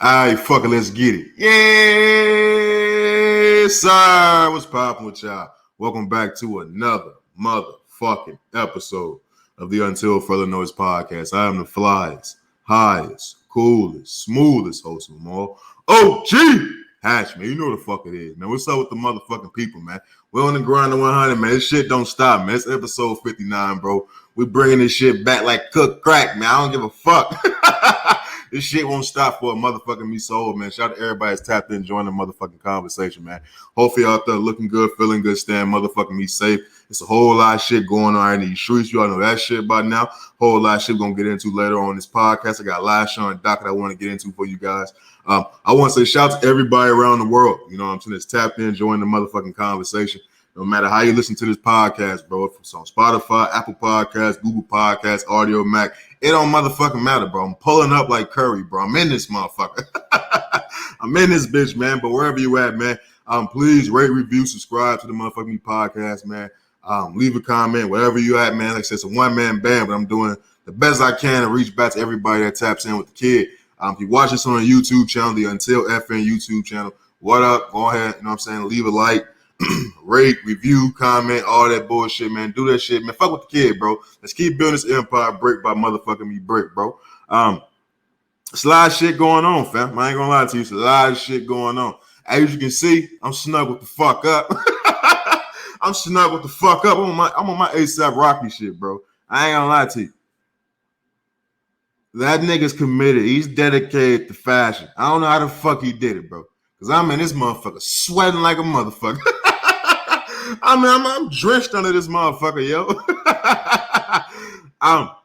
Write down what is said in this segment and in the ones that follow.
Alright, fuck it, let's get it. Yes, sir. What's poppin' with y'all? Welcome back to another motherfucking episode of the Until Further Notice podcast. I am the flyest, highest, coolest, smoothest host of them all. OG Hatch, man. You know what the fuck it is, man. What's up with the motherfucking people, man? We're on the grind to 100, man. This shit don't stop, man. It's episode 59, bro. We bringing this shit back like cook crack, man. I don't give a fuck. This shit won't stop for a motherfucking me soul, man. Shout out to everybody that's tapped in, joining the motherfucking conversation, man. Hopefully y'all out there looking good, feeling good, staying motherfucking me safe. It's a whole lot of shit going on in these streets. You all know that shit by now. Whole lot of shit we're going to get into later on this podcast. I got a live show and doc that I want to get into for you guys. I want to say shout out to everybody around the world. You know what I'm saying? That's tapped in, joining the motherfucking conversation. No matter how you listen to this podcast, bro, if it's on Spotify, Apple Podcasts, Google Podcasts, Audio Mac, it don't motherfucking matter, bro. I'm pulling up like Curry, bro. I'm in this motherfucker. I'm in this bitch, man. But wherever you at, man, please rate, review, subscribe to the motherfucking podcast, man. Leave a comment, wherever you at, man. Like I said, it's a one-man band, but I'm doing the best I can to reach back to everybody that taps in with the kid. If you watch this on the YouTube channel, the Until FN YouTube channel, what up? Go ahead, you know what I'm saying? Leave a like. Rate, review, comment, all that bullshit, man. Do that shit, man. Fuck with the kid, bro. Let's keep building this empire brick by motherfucking me brick, bro. It's a lot of shit going on, fam. I ain't gonna lie to you. It's a lot of shit going on. As you can see, I'm snug with the fuck up. I'm snug with the fuck up. I'm on my ASAP Rocky shit, bro. I ain't gonna lie to you. That nigga's committed. He's dedicated to fashion. I don't know how the fuck he did it, bro. Because I'm in this motherfucker sweating like a motherfucker. I'm drenched under this motherfucker, yo.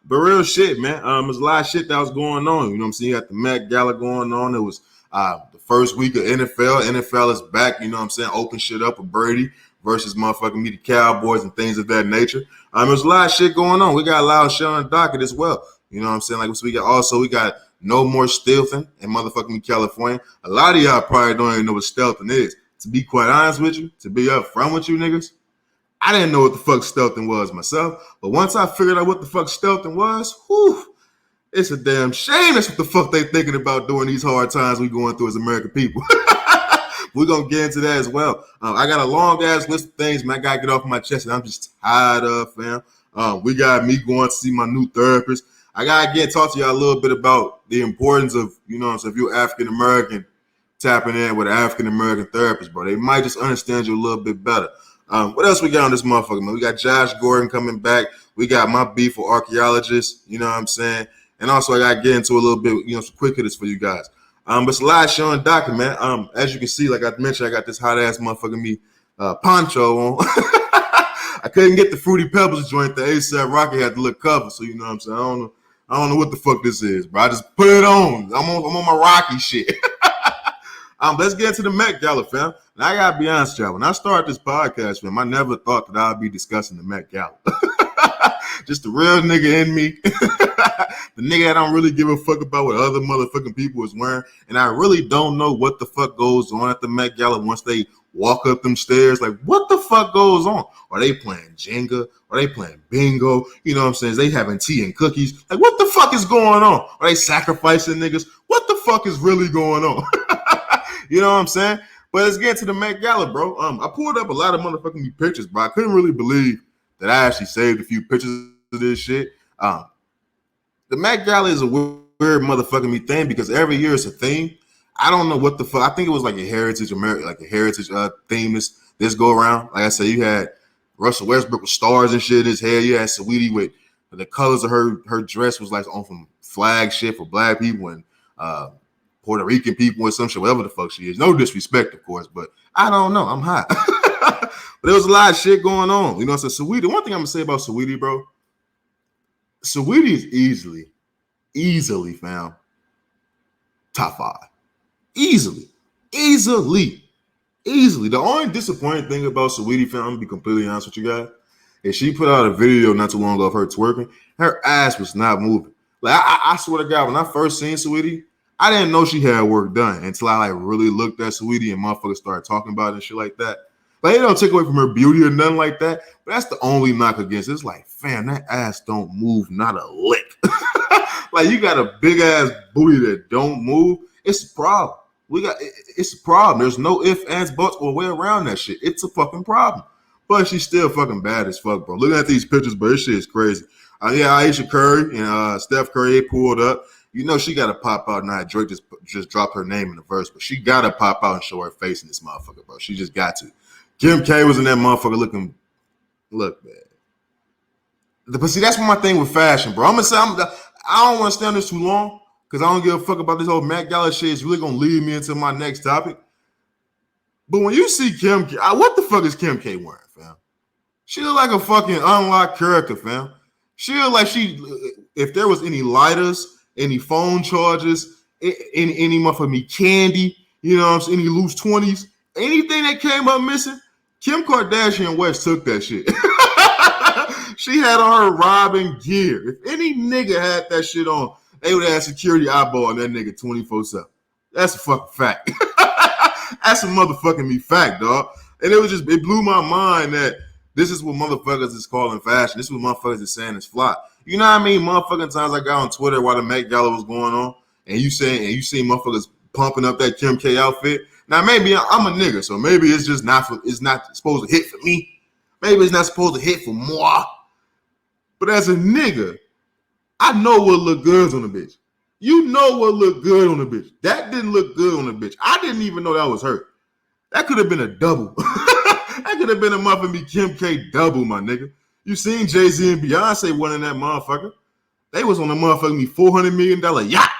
But real shit, man. There's a lot of shit that was going on. You know what I'm saying? You got the Met Gala going on. It was the first week of NFL. NFL is back, you know what I'm saying? Open shit up with Brady versus motherfucking me, the Cowboys and things of that nature. There's a lot of shit going on. We got a lot of shit on the docket as well. You know what I'm saying? Like, so we got no more stealthing in motherfucking California. A lot of y'all probably don't even know what stealthing is. To be quite honest with you, to be upfront with you niggas, I didn't know what the fuck stealthing was myself. But once I figured out what the fuck stealthing was, whew, it's a damn shame that's what the fuck they thinking about during these hard times we going through as American people. We're going to get into that as well. I got a long-ass list of things, man, I got to get off my chest, and I'm just tired of, fam. We got me going to see my new therapist. I got to talk to y'all a little bit about the importance of, you know, so if you're African-American, tapping in with an African-American therapist, bro. They might just understand you a little bit better. What else we got on this motherfucker, man? We got Josh Gordon coming back. We got my beef with archaeologists, you know what I'm saying? And also I got to get into a little bit, you know, some quick hitters for you guys. But it's a live show on docket, man. As you can see, like I mentioned, I got this hot-ass motherfucking me poncho on. I couldn't get the Fruity Pebbles joint. The ASAP Rocky had to look cover, so you know what I'm saying? I don't know what the fuck this is, bro. I just put it on. I'm on my Rocky shit. Let's get into the Met Gala, fam. And I gotta be honest, y'all. When I started this podcast, fam, I never thought that I'd be discussing the Met Gala. Just the real nigga in me. The nigga that don't really give a fuck about what other motherfucking people is wearing. And I really don't know what the fuck goes on at the Met Gala once they walk up them stairs. Like, what the fuck goes on? Are they playing Jenga? Are they playing bingo? You know what I'm saying? Is they having tea and cookies? Like, what the fuck is going on? Are they sacrificing niggas? What the fuck is really going on? You know what I'm saying? But let's get to the Met Gala, bro. I pulled up a lot of motherfucking pictures, bro. I couldn't really believe that I actually saved a few pictures of this shit. The Met Gala is a weird motherfucking me thing because every year it's a theme. I don't know what the fuck. I think it was like a heritage theme this go around. Like I said, you had Russell Westbrook with stars and shit in his hair. You had Saweetie with the colors of her dress was like on some flag shit for black people and Puerto Rican people or some shit, whatever the fuck she is. No disrespect, of course, but I don't know. I'm hot. But there was a lot of shit going on. You know, so Saweetie, one thing I'm gonna say about Saweetie, bro, Saweetie is easily found top 5. Easily. The only disappointing thing about Saweetie, fam, I'm gonna be completely honest with you guys, is she put out a video not too long ago of her twerking. Her ass was not moving. Like I swear to God, when I first seen Saweetie, I didn't know she had work done until I like really looked at Saweetie and motherfuckers started talking about it and shit like that. Like, it don't take away from her beauty or nothing like that, but that's the only knock against it. It's like, fam, that ass don't move not a lick. Like, you got a big ass booty that don't move, It's a problem. It's a problem. There's no ifs, ands, buts, or way around that shit. It's a fucking problem. But she's still fucking bad as fuck, bro. Looking at these pictures, bro, this shit is crazy. Yeah, Aisha Curry and Steph Curry pulled up. You know she got to pop out now. Drake just dropped her name in the verse, but she got to pop out and show her face in this motherfucker, bro. She just got to. Kim K was in that motherfucker looking, look, man. But see, that's my thing with fashion, bro. I'm going to say, I don't want to stay on this too long because I don't give a fuck about this whole Met Gala shit. It's really going to lead me into my next topic. But when you see Kim K, what the fuck is Kim K wearing, fam? She look like a fucking unlocked character, fam. She look like if there was any lighters, any phone chargers, any motherfucking candy, you know what I'm saying, any loose 20s, anything that came up missing, Kim Kardashian West took that shit. She had on her robbing gear. If any nigga had that shit on, they would have security eyeball on that nigga 24/7. That's a fucking fact. That's a motherfucking me fact, dog. And it blew my mind that this is what motherfuckers is calling fashion. This is what motherfuckers is saying is fly. You know what I mean? Motherfucking times I got on Twitter while the Met Gala was going on, and you see motherfuckers pumping up that Kim K outfit. Now maybe I'm a nigga, so maybe it's not supposed to hit for me. Maybe it's not supposed to hit for moi. But as a nigga, I know what look good on the bitch. You know what look good on the bitch. That didn't look good on the bitch. I didn't even know that was her. That could have been a double. That could have been a motherfucking Kim K double, my nigga. You seen Jay-Z and Beyonce winning that motherfucker? They was on a motherfucking $400 million yacht.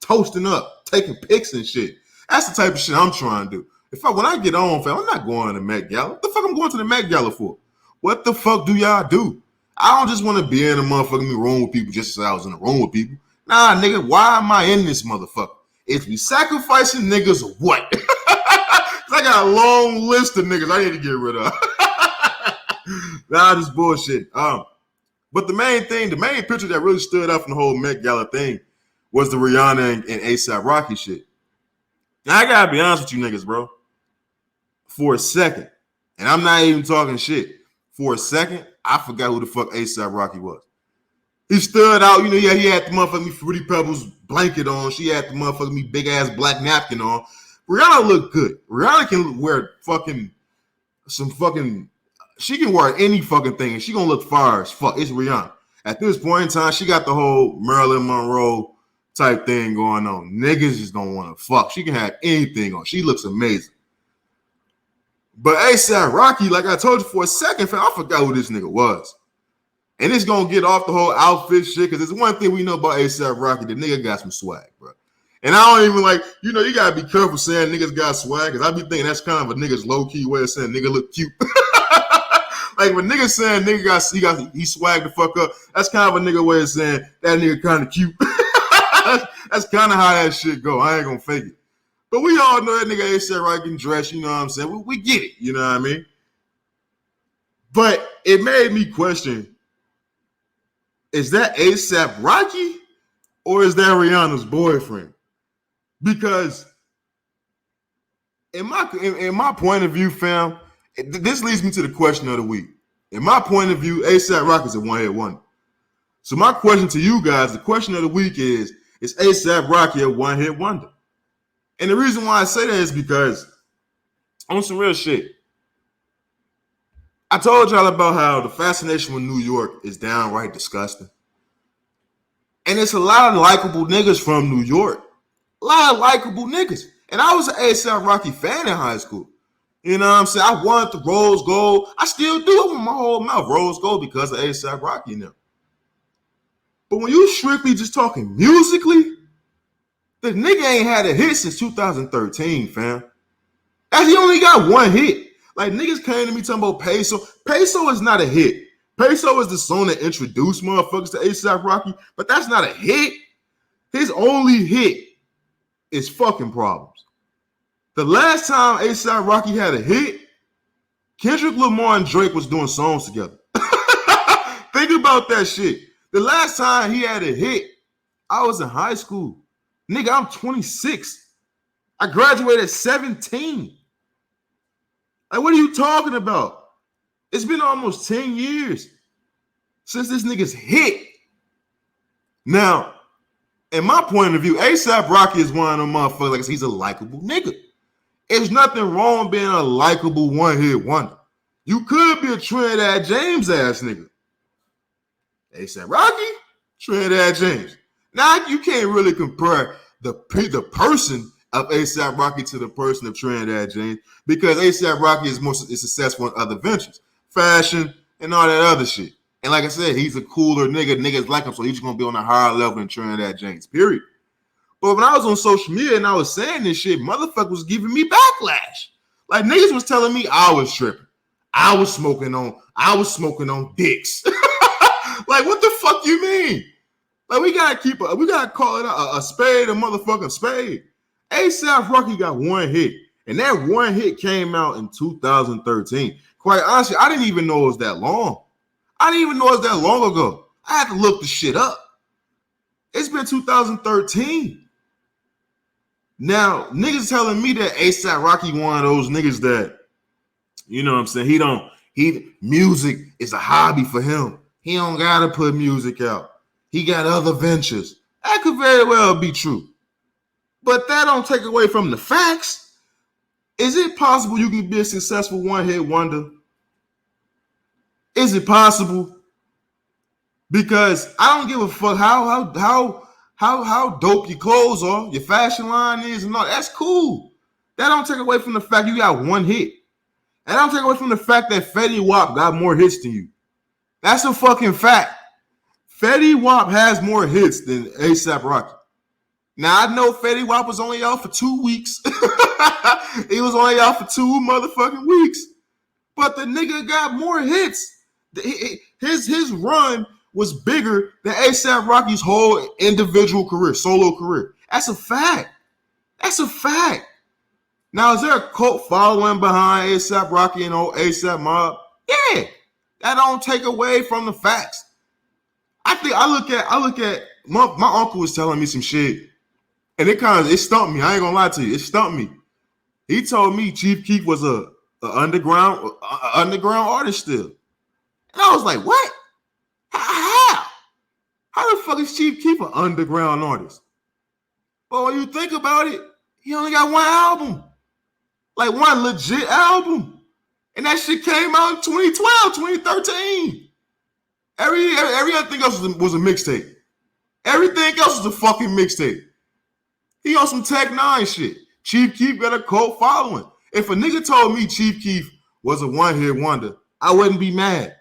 Toasting up, taking pics and shit. That's the type of shit I'm trying to do. When I get on, fam, I'm not going to the Met Gala. What the fuck I'm going to the Met Gala for? What the fuck do y'all do? I don't just want to be in a motherfucking room with people just as I was in a room with people. Nah, nigga, why am I in this motherfucker? Is we sacrificing niggas or what? I got a long list of niggas I need to get rid of. Nah, this bullshit. But the main picture that really stood out from the whole Met Gala thing was the Rihanna and A$AP Rocky shit. Now, I gotta be honest with you niggas, bro. For a second, and I'm not even talking shit. For a second, I forgot who the fuck A$AP Rocky was. He stood out, he had the motherfucking Fruity Pebbles blanket on. She had the motherfucking big ass black napkin on. Rihanna looked good. Rihanna can wear she can wear any fucking thing and she gonna look fire as fuck. It's Rihanna. At this point in time, she got the whole Marilyn Monroe type thing going on. Niggas just don't want to fuck. She can have anything on. She looks amazing. But A$AP Rocky, like I told you for a second, fam, I forgot who this nigga was. And it's gonna get off the whole outfit shit, because there's one thing we know about A$AP Rocky, the nigga got some swag, bro. And I don't even you gotta be careful saying niggas got swag, because I be thinking that's kind of a nigga's low-key way of saying nigga look cute. Like when niggas saying nigga he swag the fuck up, that's kind of a nigga way of saying that nigga kind of cute. That's kind of how that shit go. I ain't gonna fake it. But we all know that nigga A$AP Rocky can dress, you know what I'm saying? We get it, you know what I mean? But it made me question, is that A$AP Rocky or is that Rihanna's boyfriend? Because in my point of view, fam, this leads me to the question of the week. In my point of view, A$AP Rocky is a one-hit wonder. So my question to you guys, the question of the week is A$AP Rocky a one-hit wonder? And the reason why I say that is because on some real shit, I told y'all about how the fascination with New York is downright disgusting. And it's a lot of likable niggas from New York. A lot of likable niggas. And I was an A$AP Rocky fan in high school. You know what I'm saying? I wanted the Rose Gold. I still do it with my whole mouth. Rose Gold because of A$AP Rocky now. But when you strictly just talking musically, the nigga ain't had a hit since 2013, fam. He only got one hit. Like niggas came to me talking about Peso. Peso is not a hit. Peso is the song that introduced motherfuckers to A$AP Rocky, but that's not a hit. His only hit is fucking Problems. The last time A$AP Rocky had a hit, Kendrick Lamar and Drake was doing songs together. Think about that shit. The last time he had a hit, I was in high school. Nigga, I'm 26. I graduated at 17. Like, what are you talking about? It's been almost 10 years since this nigga's hit. Now, in my point of view, ASAP Rocky is one of them motherfuckers. Like he's a likable nigga. There's nothing wrong being a likable one-hit wonder. You could be a Trinidad James ass nigga. ASAP Rocky, Trinidad James. Now you can't really compare the person of ASAP Rocky to the person of Trinidad James because ASAP Rocky is successful in other ventures, fashion, and all that other shit. And like I said, he's a cooler nigga. Niggas like him, so he's gonna be on a higher level than Trinidad James. Period. But when I was on social media and I was saying this shit, motherfuckers was giving me backlash. Like niggas was telling me I was tripping. I was smoking on dicks. Like, what the fuck you mean? Like, we gotta call it a spade, a motherfucking spade. ASAP Rocky got one hit, and that one hit came out in 2013. Quite honestly, I didn't even know it was that long. I didn't even know it was that long ago. I had to look the shit up. It's been 2013. Now, niggas telling me that ASAP Rocky one of those niggas that, you know what I'm saying, music is a hobby for him. He don't gotta put music out. He got other ventures. That could very well be true. But that don't take away from the facts. Is it possible you can be a successful one-hit wonder? Is it possible? Because I don't give a fuck how dope your clothes are, your fashion line is, and all. That's cool. That don't take away from the fact you got one hit. And don't take away from the fact that Fetty Wap got more hits than you. That's a fucking fact. Fetty Wap has more hits than ASAP Rocky. Now, I know Fetty Wap was only out for 2 weeks. He was only out for 2 motherfucking weeks. But the nigga got more hits. His run was bigger than ASAP Rocky's whole individual career, solo career. That's a fact. That's a fact. Now, is there a cult following behind ASAP Rocky and old ASAP Mob? Yeah. That don't take away from the facts. I look at my uncle was telling me some shit, and it stumped me. I ain't gonna lie to you, it stumped me. He told me Chief Keef was a underground artist still, and I was like, what? How the fuck is Chief Keef an underground artist? But when you think about it, he only got one album, like one legit album. And that shit came out in 2012, 2013. Everything else was a mixtape. Everything else was a fucking mixtape. He on some Tech 9 shit. Chief Keef got a cult following. If a nigga told me Chief Keef was a one-hit wonder, I wouldn't be mad.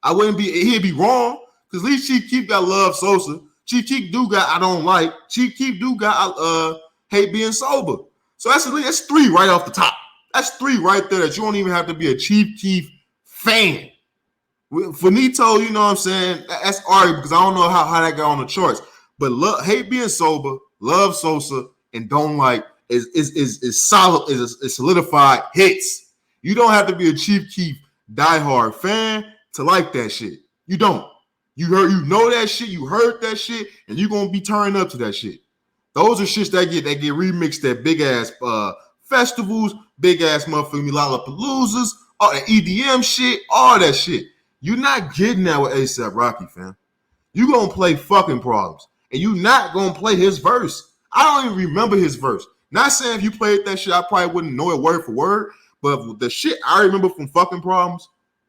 He'd be wrong, because at least Chief Keef got Love Sosa. Chief Keef do got I Don't Like. Chief Keef do got Hate Being Sober. So that's 3 right off the top. That's 3 right there that you don't even have to be a Chief Keef fan. Finito, you know what I'm saying? That's arguable because I don't know how that got on the charts. But Hate Being Sober, Love Sosa, and Don't Like is solid, is solidified hits. You don't have to be a Chief Keef diehard fan to like that shit. You don't. You know that shit, you heard that shit, and you're gonna be turning up to that shit. Those are shits that get remixed at big ass festivals, big ass motherfucking Lollapaloozas, all that EDM shit, all that shit. You're not getting that with ASAP Rocky, fam. You gonna play fucking Problems, and you not gonna play his verse. I don't even remember his verse. Not saying if you played that shit, I probably wouldn't know it word for word, but the shit I remember from fucking Problems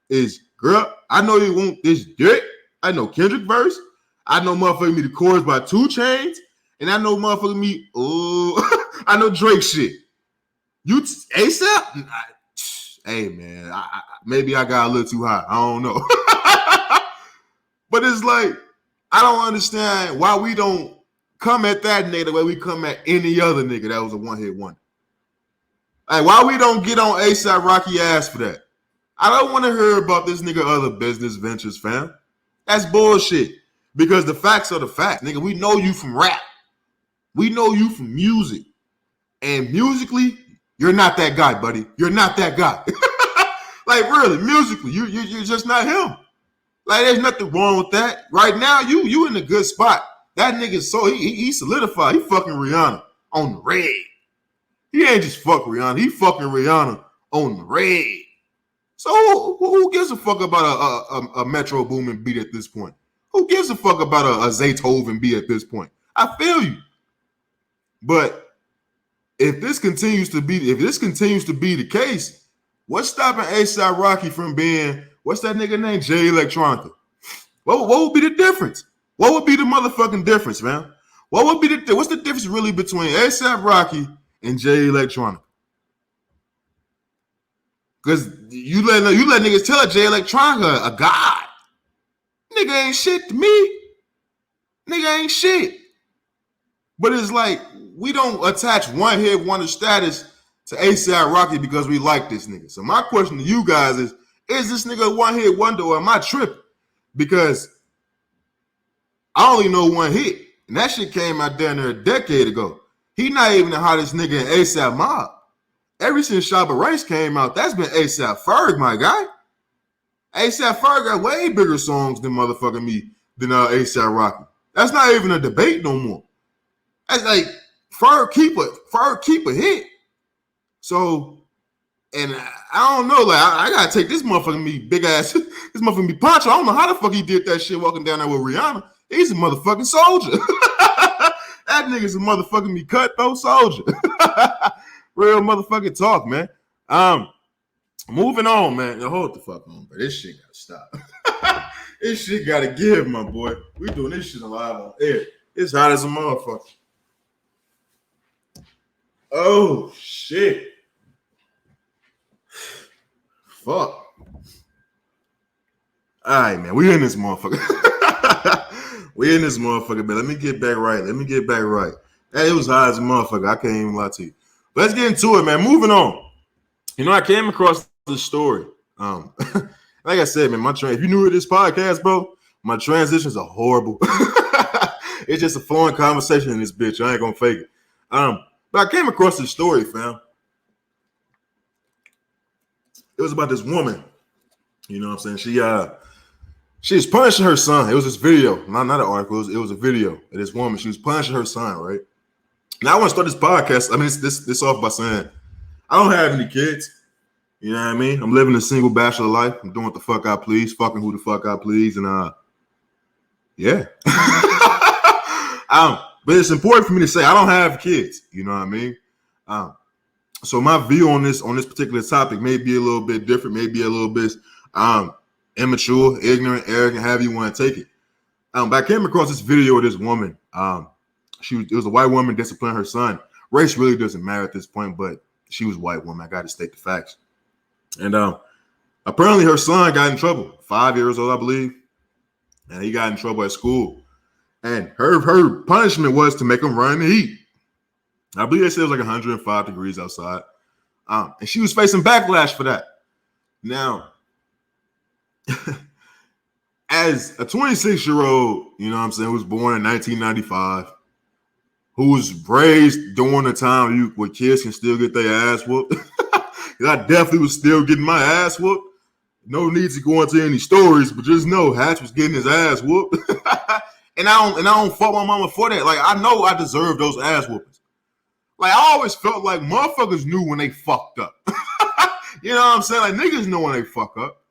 is, girl, I know you want this dick. I know Kendrick verse. I know motherfucking me the chorus by 2 Chainz, and I know motherfucking me, I know Drake shit. You ASAP? Hey man, maybe I got a little too high. I don't know. But it's like, I don't understand why we don't come at that nigga the way we come at any other nigga that was a one-hit wonder. Like, why we don't get on ASAP Rocky ass for that? I don't want to hear about this nigga other business ventures, fam. That's bullshit. Because the facts are the facts, nigga. We know you from rap. We know you from music. And musically, you're not that guy, buddy. You're not that guy. Like, really, musically, you're just not him. Like, there's nothing wrong with that. Right now, you in a good spot. That nigga, so he solidified. He fucking Rihanna on the red. He ain't just fuck Rihanna. He fucking Rihanna on the red. So who gives a fuck about a Metro Boomin beat at this point? Who gives a fuck about a Zaytoven beat at this point? I feel you. But if this continues to be the case, what's stopping A$AP Rocky from being, what's that nigga name? Jay Electronica. What would be the difference? What would be the motherfucking difference, man? What's the difference really between A$AP Rocky and Jay Electronica? Because you let niggas tell Jay Electronica a god. Nigga ain't shit to me. Nigga ain't shit. But it's like we don't attach one hit wonder status to A$AP Rocky because we like this nigga. So my question to you guys is this nigga a one hit wonder or am I tripping? Because I only know one hit. And that shit came out down there a decade ago. He not even the hottest nigga in A$AP Mob. Ever since Shabba Ranks came out, that's been A$AP Ferg, my guy. A$AP Ferg got way bigger songs than motherfucking me than A$AP Rocky. That's not even a debate no more. That's like Ferg keep a hit. So, and I don't know, like I gotta take this motherfucking me big ass, this motherfucking me Poncho. I don't know how the fuck he did that shit walking down there with Rihanna. He's a motherfucking soldier. That nigga's a motherfucking me cutthroat soldier. Real motherfucking talk, man. Moving on, man. Now, hold the fuck on, but this shit gotta stop. This shit gotta give, my boy. We doing this shit live on air. It's hot as a motherfucker. Oh shit. Fuck. All right, man. We in this motherfucker. We in this motherfucker, man. Let me get back right. Hey, it was hot as a motherfucker. I can't even lie to you. But let's get into it, man. Moving on. You know, I came across this story. Like I said, man, if you're new to this podcast, bro, my transitions are horrible. It's just a flowing conversation in this bitch. I ain't gonna fake it. But I came across this story, fam. It was about this woman. You know what I'm saying? She was punishing her son. It was this video, not an article. It was a video of this woman. She was punishing her son, right? Now I want to start this podcast. I mean, this off by saying I don't have any kids. You know what I mean? I'm living a single bachelor life. I'm doing what the fuck I please, fucking who the fuck I please, and yeah. But it's important for me to say I don't have kids. You know what I mean? So my view on this particular topic may be a little bit different, maybe a little bit immature, ignorant, arrogant, however you want to take it. But I came across this video of this woman. It was a white woman disciplining her son. Race really doesn't matter at this point, but she was a white woman. I got to state the facts. And apparently her son got in trouble, 5 years old, I believe, and he got in trouble at school. And her punishment was to make him run in the heat. I believe they said it was like 105 degrees outside. And she was facing backlash for that. Now, as a 26-year-old, you know what I'm saying, who was born in 1995, who was raised during the time where kids can still get their ass whooped. I definitely was still getting my ass whooped. No need to go into any stories, but just know Hatch was getting his ass whooped. and I don't fault my mama for that. Like, I know I deserve those ass whoopings. Like, I always felt like motherfuckers knew when they fucked up. You know what I'm saying? Like, niggas know when they fuck up.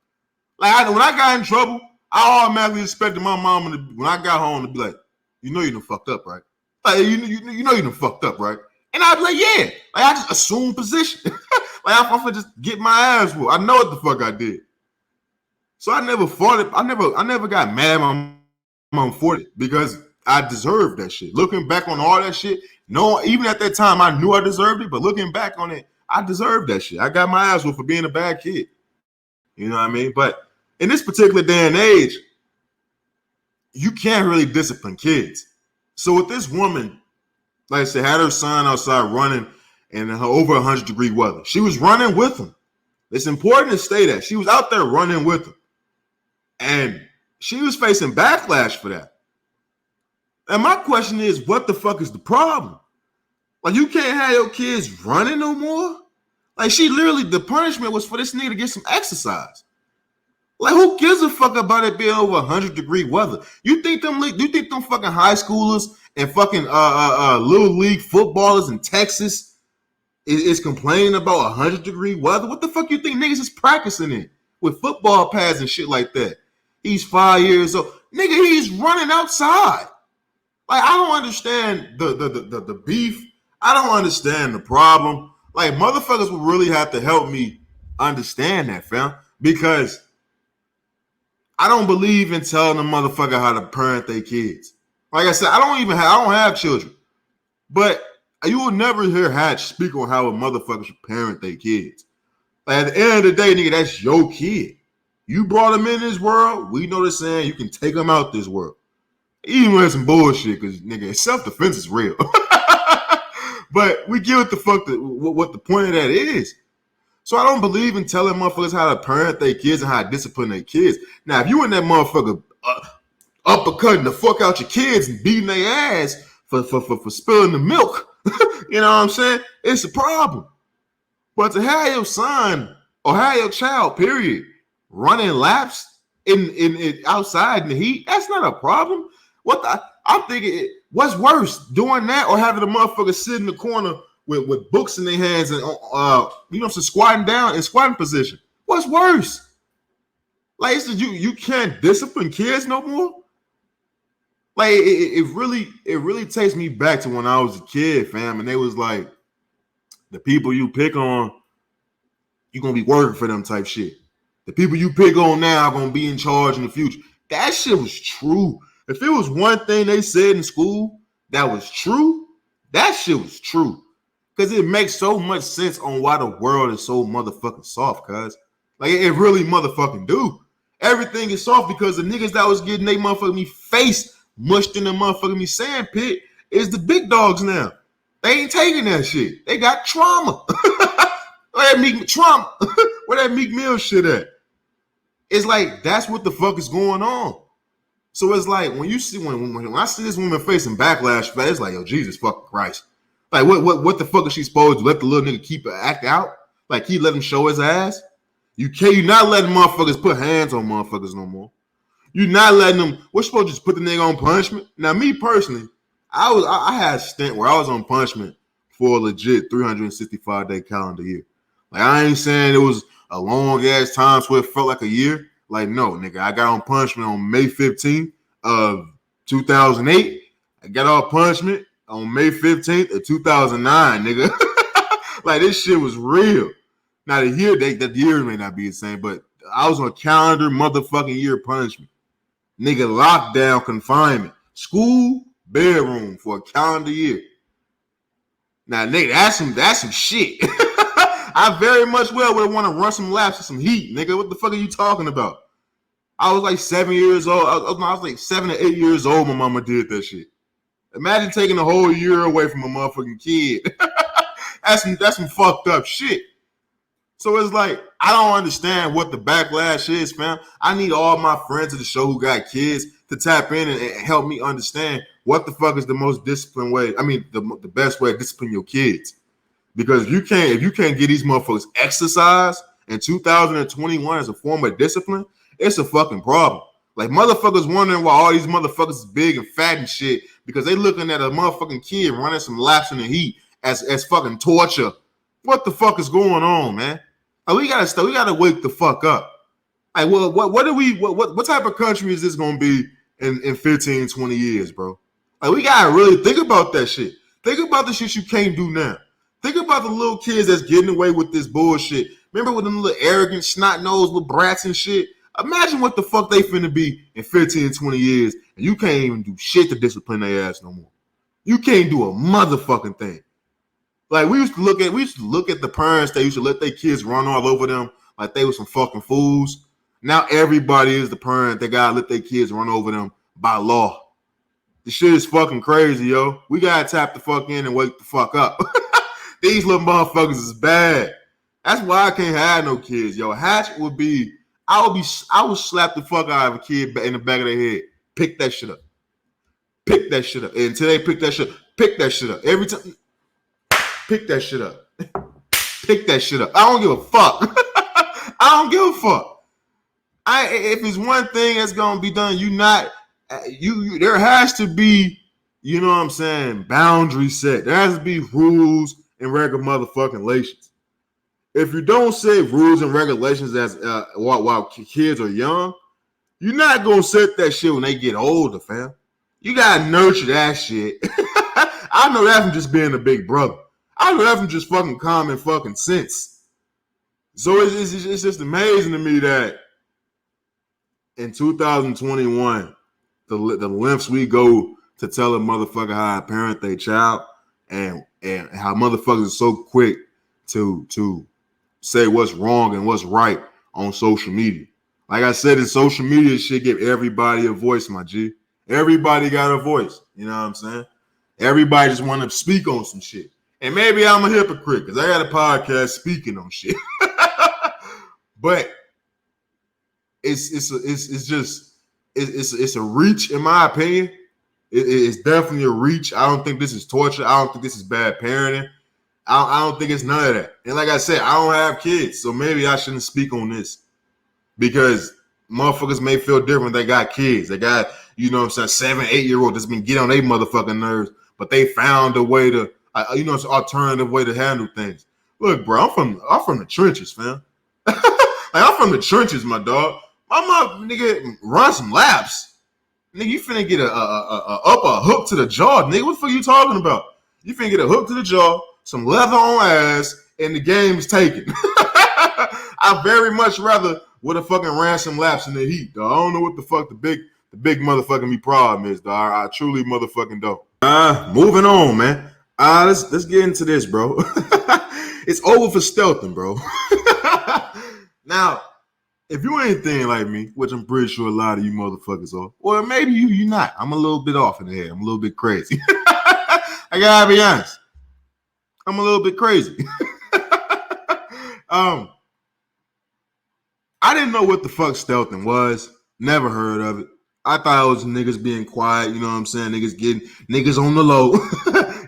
Like, when I got in trouble, I automatically expected my mama when I got home to be like, you know you done fucked up, right? Like, you know you done fucked up, right? And I'd be like, yeah. Like, I just assumed position. Like, I'm gonna just get my ass whooped. I know what the fuck I did. So I never fought it. I never got mad at my mom for it because I deserved that shit. Looking back on all that shit, no, even at that time I knew I deserved it, but looking back on it, I deserved that shit. I got my ass whooped for being a bad kid. You know what I mean? But in this particular day and age, you can't really discipline kids. So with this woman, like I said, had her son outside running in over 100-degree weather. She was running with him. It's important to say that. She was out there running with him. And she was facing backlash for that. And my question is, what the fuck is the problem? Like, you can't have your kids running no more? Like, the punishment was for this nigga to get some exercise. Like, who gives a fuck about it being over 100-degree weather? You think them fucking high schoolers and fucking little league footballers in Texas is complaining about 100-degree weather? What the fuck you think niggas is practicing in with football pads and shit like that? He's 5 years old. Nigga, he's running outside. Like, I don't understand the beef. I don't understand the problem. Like, motherfuckers would really have to help me understand that, fam. Because I don't believe in telling a motherfucker how to parent their kids. Like I said, I don't have children. But you will never hear Hatch speak on how a motherfucker should parent their kids. Like, at the end of the day, nigga, that's your kid. You brought him in this world. We know the saying, you can take him out this world. Even when it's some bullshit, because, nigga, self-defense is real. But we get what the point of that is. So I don't believe in telling motherfuckers how to parent their kids and how to discipline their kids. Now, if you in that motherfucker uppercutting the fuck out your kids and beating their ass for spilling the milk, you know what I'm saying? It's a problem. But to have your son or have your child, period, running laps in outside in the heat, that's not a problem. I'm thinking, what's worse, doing that or having the motherfucker sit in the corner with books in their hands and squatting down in squatting position? What's worse? Like, it's you can't discipline kids no more. Like, it really takes me back to when I was a kid, fam, and they was like, the people you pick on, you're gonna be working for them type shit. The people you pick on now are gonna be in charge in the future. That shit was true. If it was one thing they said in school that was true, that shit was true. Because it makes so much sense on why the world is so motherfucking soft, cuz. Like, it really motherfucking do. Everything is soft because the niggas that was getting they motherfucking me face mushed in the motherfucking me sand pit is the big dogs now. They ain't taking that shit. They got trauma. Where that Meek Mill shit at? It's like, that's what the fuck is going on. So it's like, when you see when I see this woman facing backlash, it's like, yo, Jesus fucking Christ. Like, what the fuck is she supposed to let the little nigga keep act out? Like, he let him show his ass? You not letting motherfuckers put hands on motherfuckers no more. You not letting them. We're supposed to just put the nigga on punishment. Now, me personally, I had a stint where I was on punishment for a legit 365-day calendar year. Like, I ain't saying it was a long ass time so it felt like a year. Like, no, nigga, I got on punishment on May 15th of 2008. I got on punishment on May 15th of 2009, nigga. Like, this shit was real. Now, the year may not be the same, but I was on calendar motherfucking year punishment. Nigga, lockdown confinement. School bedroom for a calendar year. Now, nigga, that's some shit. I very much well would want to run some laps with some heat, nigga. What the fuck are you talking about? I was like 7 years old. I was like 7 to 8 years old. My mama did that shit. Imagine taking a whole year away from a motherfucking kid. That's some fucked up shit. So it's like, I don't understand what the backlash is, fam. I need all my friends of the show who got kids to tap in and help me understand what the fuck is the most disciplined way. I mean, the best way to discipline your kids. Because if you can't get these motherfuckers exercise in 2021 as a form of discipline, it's a fucking problem. Like, motherfuckers wondering why all these motherfuckers is big and fat and shit because they looking at a motherfucking kid running some laps in the heat as fucking torture. What the fuck is going on, man? Like, we gotta wake the fuck up. Like, what type of country is this gonna be in 15, 20 years, bro? Like, we gotta really think about that shit. Think about the shit you can't do now. Think about the little kids that's getting away with this bullshit. Remember with them little arrogant, snot-nosed little brats and shit? Imagine what the fuck they finna be in 15, 20 years, and you can't even do shit to discipline their ass no more. You can't do a motherfucking thing. Like, we used to look at the parents that used to let their kids run all over them like they were some fucking fools. Now everybody is the parent that gotta let their kids run over them by law. This shit is fucking crazy, yo. We gotta tap the fuck in and wake the fuck up. These little motherfuckers is bad. That's why I can't have no kids, yo. I would slap the fuck out of a kid in the back of their head. Pick that shit up. Pick that shit up. And until they pick that shit up. Every time. Pick that shit up. Pick that shit up. I don't give a fuck. I don't give a fuck. If it's one thing that's gonna be done, there has to be, you know what I'm saying, boundaries set. There has to be rules and regular motherfucking relations. If you don't set rules and regulations as while kids are young, you're not gonna set that shit when they get older, fam. You gotta nurture that shit. I know that from just being a big brother. I know that from just fucking common fucking sense. So it's just amazing to me that in 2021, the lengths we go to tell a motherfucker how to parent their child, and how motherfuckers are so quick to say what's wrong and what's right on social media. Like I said, in social media, shit give everybody a voice, my G. Everybody got a voice. You know what I'm saying? Everybody just want to speak on some shit. And maybe I'm a hypocrite because I got a podcast speaking on shit. But it's a reach, in my opinion. It's definitely a reach. I don't think this is torture. I don't think this is bad parenting. I don't think it's none of that. And like I said, I don't have kids, so maybe I shouldn't speak on this because motherfuckers may feel different. They got kids. They got, you know what I'm saying, 7, 8-year-old that's been getting on their motherfucking nerves, but they found a way to, it's an alternative way to handle things. Look, bro, I'm from the trenches, fam. Like, I'm from the trenches, my dog. My mom, nigga, run some laps. Nigga, you finna get a hook to the jaw, nigga. What the fuck you talking about? You finna get a hook to the jaw, some leather on ass, and the game is taken. I very much rather would have fucking ran some laps in the heat, dog. I don't know what the fuck the big motherfucking me problem is, dog. I truly motherfucking don't. Moving on, man. Let's get into this, bro. It's over for stealthing, bro. Now, if you ain't anything like me, which I'm pretty sure a lot of you motherfuckers are, or maybe you're not. I'm a little bit off in the head. I'm a little bit crazy. I gotta be honest. I'm a little bit crazy. I didn't know what the fuck stealthing was. Never heard of it. I thought it was niggas being quiet, you know what I'm saying? Niggas getting niggas on the low.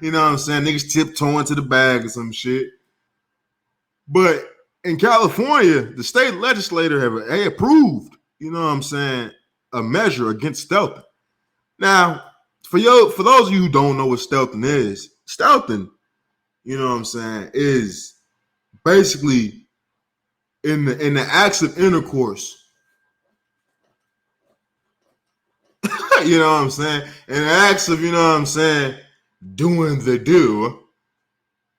You know what I'm saying? Niggas tiptoeing to the bag or some shit. But in California, the state legislature have approved, you know what I'm saying, a measure against stealthing. Now, for those of you who don't know what stealthing, you know what I'm saying, is basically in the acts of intercourse. You know what I'm saying? In the acts of, you know what I'm saying, doing the do,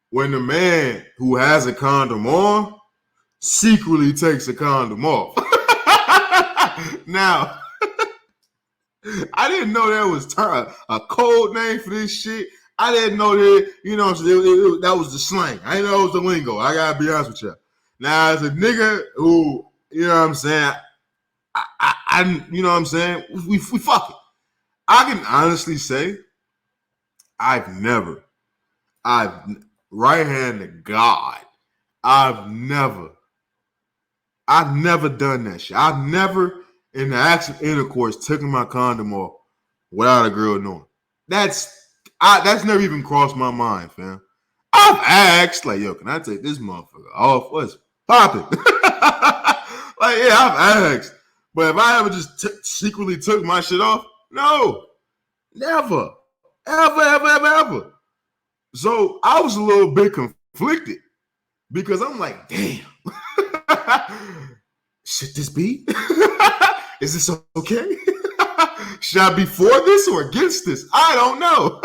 when the man who has a condom on secretly takes a condom off. Now, I didn't know there was a code name for this shit. I didn't know that, you know what I'm saying, that was the slang. I didn't know it was the lingo. I gotta be honest with you. Now, as a nigga who, you know what I'm saying, I you know what I'm saying, we fuck it. I can honestly say I've right hand to God, I've never done that shit. I've never, in the act of intercourse, taken my condom off without a girl knowing. That's never even crossed my mind, fam. I've asked, like, yo, can I take this motherfucker off? What's popping? Like, yeah, I've asked. But if I ever just secretly took my shit off, no, never, ever. So I was a little bit conflicted because I'm like, damn. Should this be? Is this okay? Should I be for this or against this? I don't know.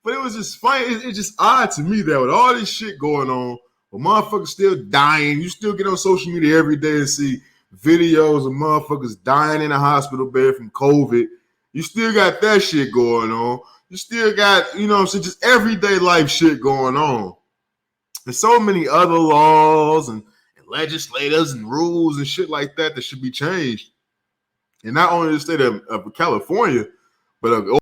But it was just funny. It's just odd to me that with all this shit going on, but motherfuckers still dying. You still get on social media every day and see videos of motherfuckers dying in a hospital bed from COVID. You still got that shit going on. You still got, you know what I'm saying, just everyday life shit going on. And so many other laws and legislators and rules and shit like that should be changed. And not only the state of California, but of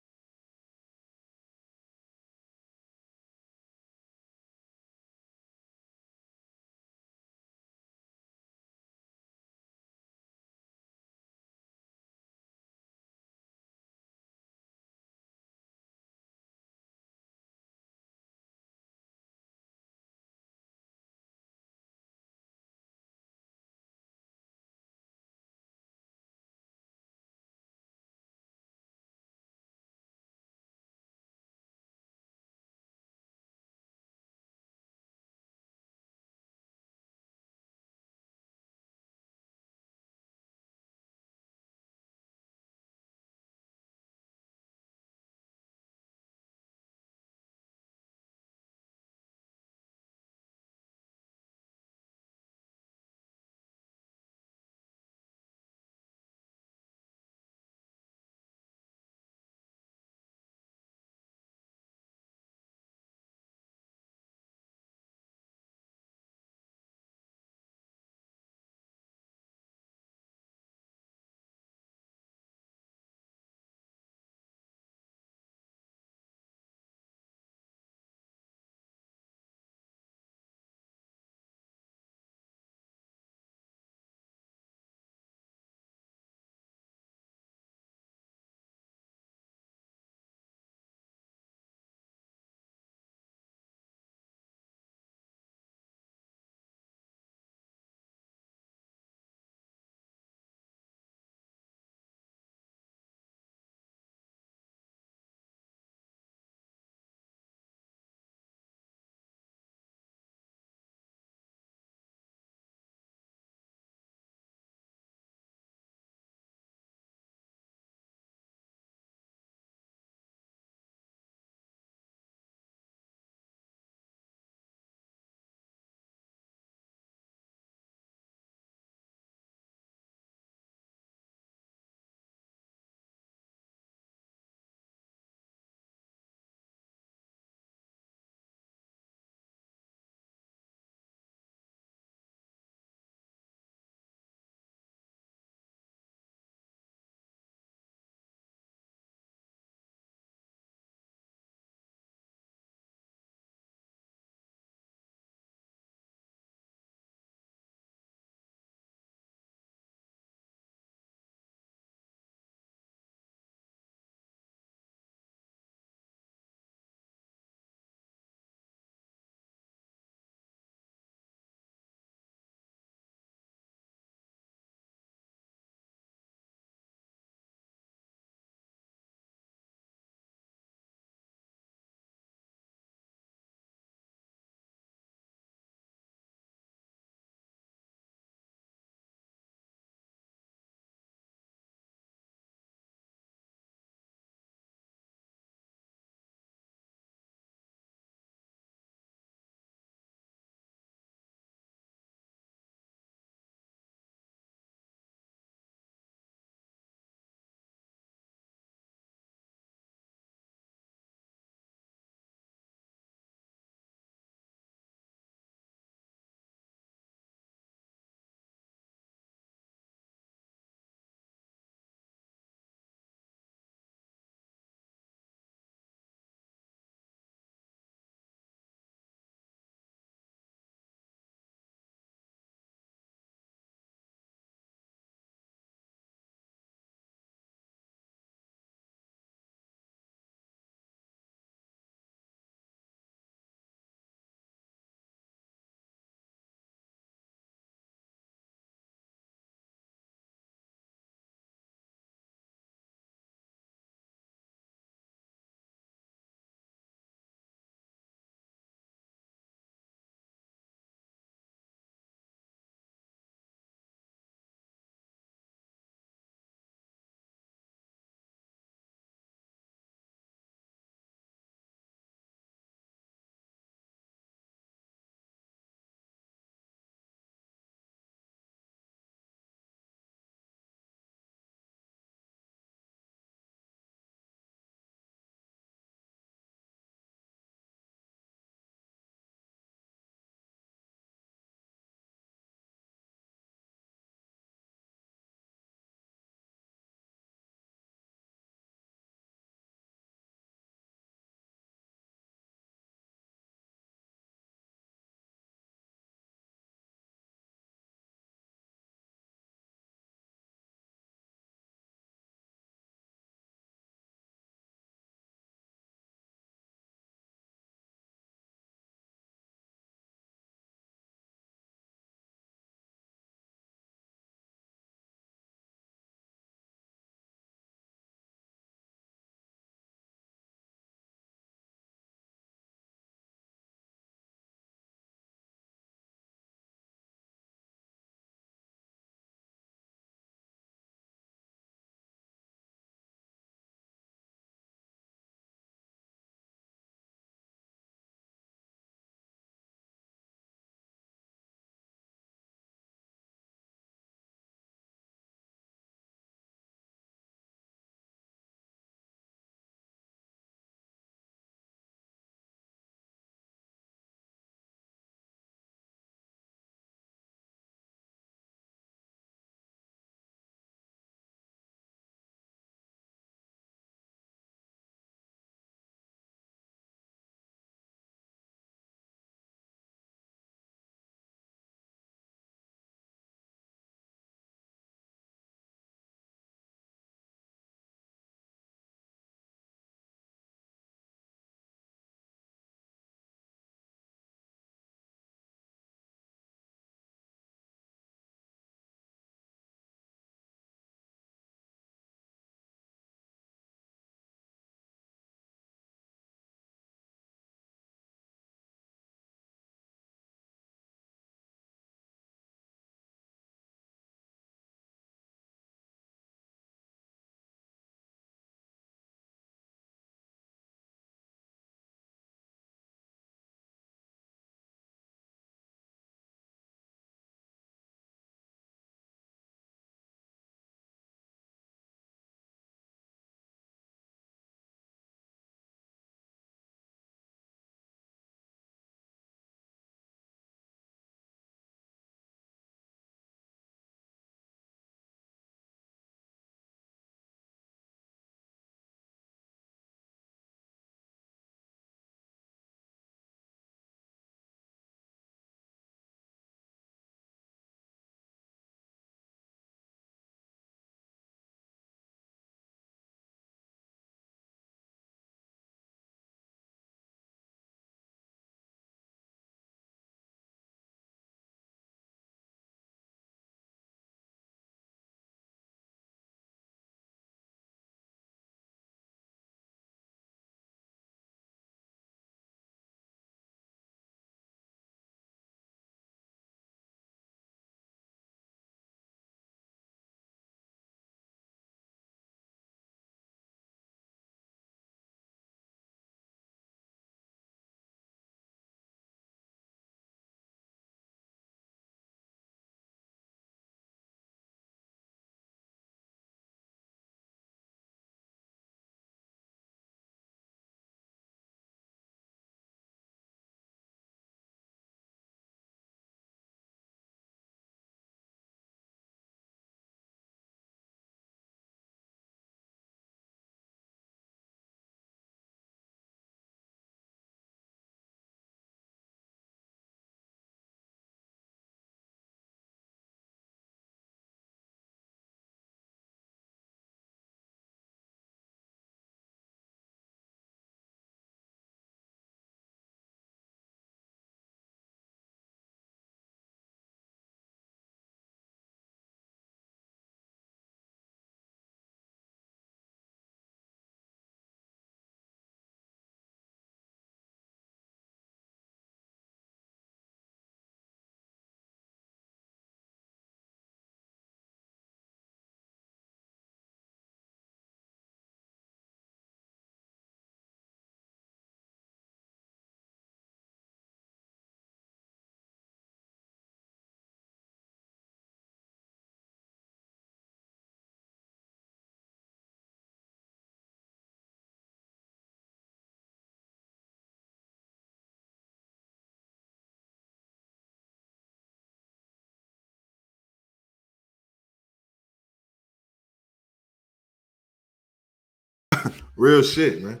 Real shit, man.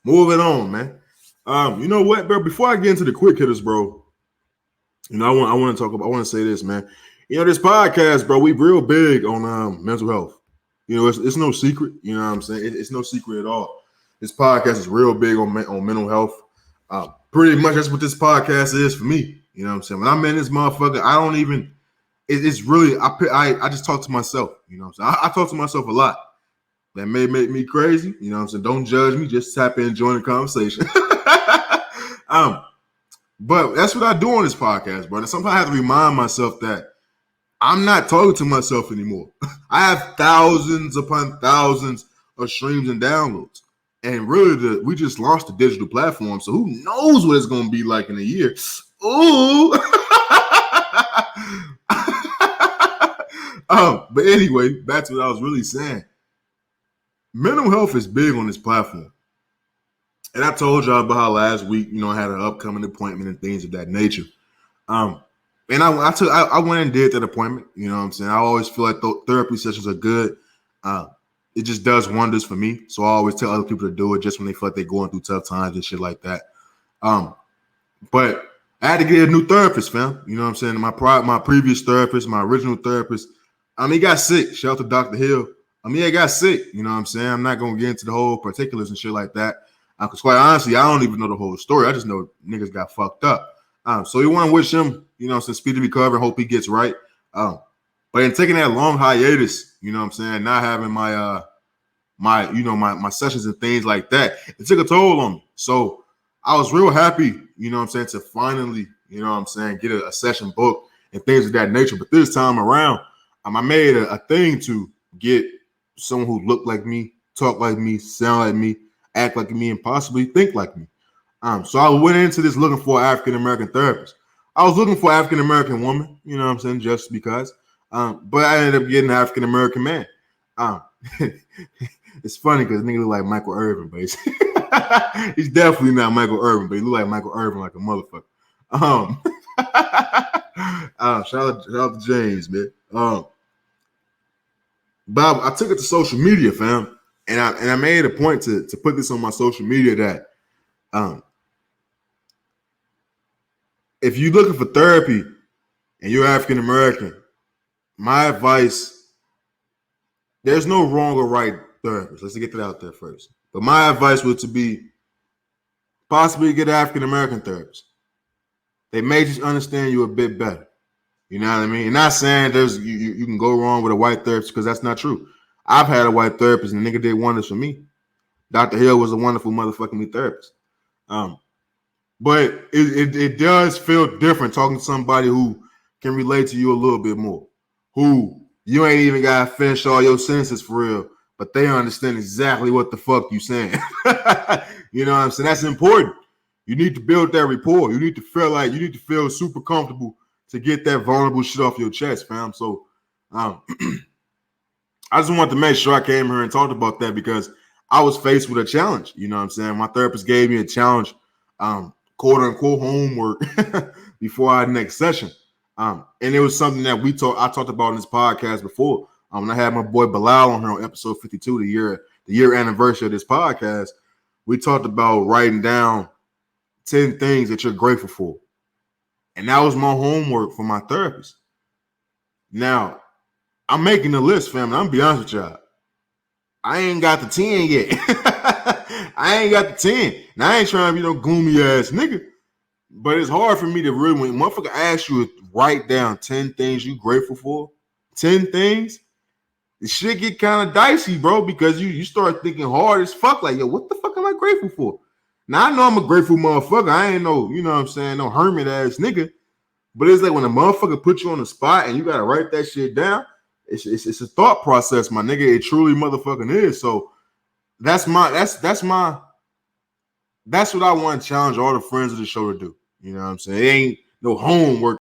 Moving on, man. You know what, bro? Before I get into the quick hitters, bro, I want to say this, man. This podcast, bro, we real big on mental health. It's no secret. You know what I'm saying? It's no secret at all. This podcast is real big on mental health. Pretty much that's what this podcast is for me. You know what I'm saying? When I'm in this motherfucker, I don't even. It's really I just talk to myself. You know what I'm saying? I talk to myself a lot. That may make me crazy. You know what I'm saying? Don't judge me. Just tap in and join the conversation. But that's what I do on this podcast, bro. And sometimes I have to remind myself that I'm not talking to myself anymore. I have thousands upon thousands of streams and downloads. And really, we just launched a digital platform, so who knows what it's going to be like in a year. Ooh. But anyway, back to what I was really saying. Mental health is big on this platform. And I told y'all about how last week, I had an upcoming appointment and things of that nature. And I went and did that appointment. You know what I'm saying? I always feel like therapy sessions are good. It just does wonders for me. So I always tell other people to do it just when they feel like they're going through tough times and shit like that. But I had to get a new therapist, fam. You know what I'm saying? My previous therapist, my original therapist, he got sick. Shout out to Dr. Hill. He got sick. You know what I'm saying? I'm not going to get into the whole particulars and shit like that. Because quite honestly, I don't even know the whole story. I just know niggas got fucked up. So you want to wish him, speedy recovery. Hope he gets right. But in taking that long hiatus, you know what I'm saying, not having my sessions and things like that, it took a toll on me. So I was real happy, to finally, get a session booked and things of that nature. But this time around, I made a thing to get someone who looked like me, talk like me, sound like me, act like me, and possibly think like me. So I went into this looking for an African-American therapist. I was looking for an African-American woman, just because. But I ended up getting an African-American man. It's funny because nigga look like Michael Irving, but he's definitely not Michael Irving, but he look like Michael Irving like a motherfucker. Shout out to James, man. Bob, I took it to social media, fam. And I made a point to put this on my social media that if you're looking for therapy and you're African American, my advice, there's no wrong or right therapist. Let's get that out there first. But my advice would to be possibly get an African American therapist. They may just understand you a bit better. You know what I mean? And not saying you can go wrong with a white therapist because that's not true. I've had a white therapist and the nigga did wonders for me. Dr. Hill was a wonderful motherfucking therapist. But it does feel different talking to somebody who can relate to you a little bit more. Who you ain't even got to finish all your sentences for real, but they understand exactly what the fuck you saying. You know what I'm saying? That's important. You need to build that rapport. You need to feel super comfortable to get that vulnerable shit off your chest, fam. So I just wanted to make sure I came here and talked about that because I was faced with a challenge. You know what I'm saying? My therapist gave me a challenge, quote unquote homework before our next session. And it was something that I talked about in this podcast before. When I had my boy Bilal on here on episode 52, the year anniversary of this podcast, we talked about writing down 10 things that you're grateful for. And that was my homework for my therapist. Now, I'm making the list, fam. I'm gonna be honest with y'all. I ain't got the 10 yet. I ain't got the 10. Now, I ain't trying to be no gloomy ass nigga. But it's hard for me to really, when motherfucker asks you to write down 10 things you grateful for, 10 things, the shit get kind of dicey, bro, because you start thinking hard as fuck. Like, yo, what the fuck am I grateful for? Now, I know I'm a grateful motherfucker. I ain't no, you know what I'm saying, no hermit ass nigga. But it's like when a motherfucker puts you on the spot and you got to write that shit down, it's a thought process, my nigga. It truly motherfucking is. So that's what I want to challenge all the friends of the show to do. You know what I'm saying? It ain't no homework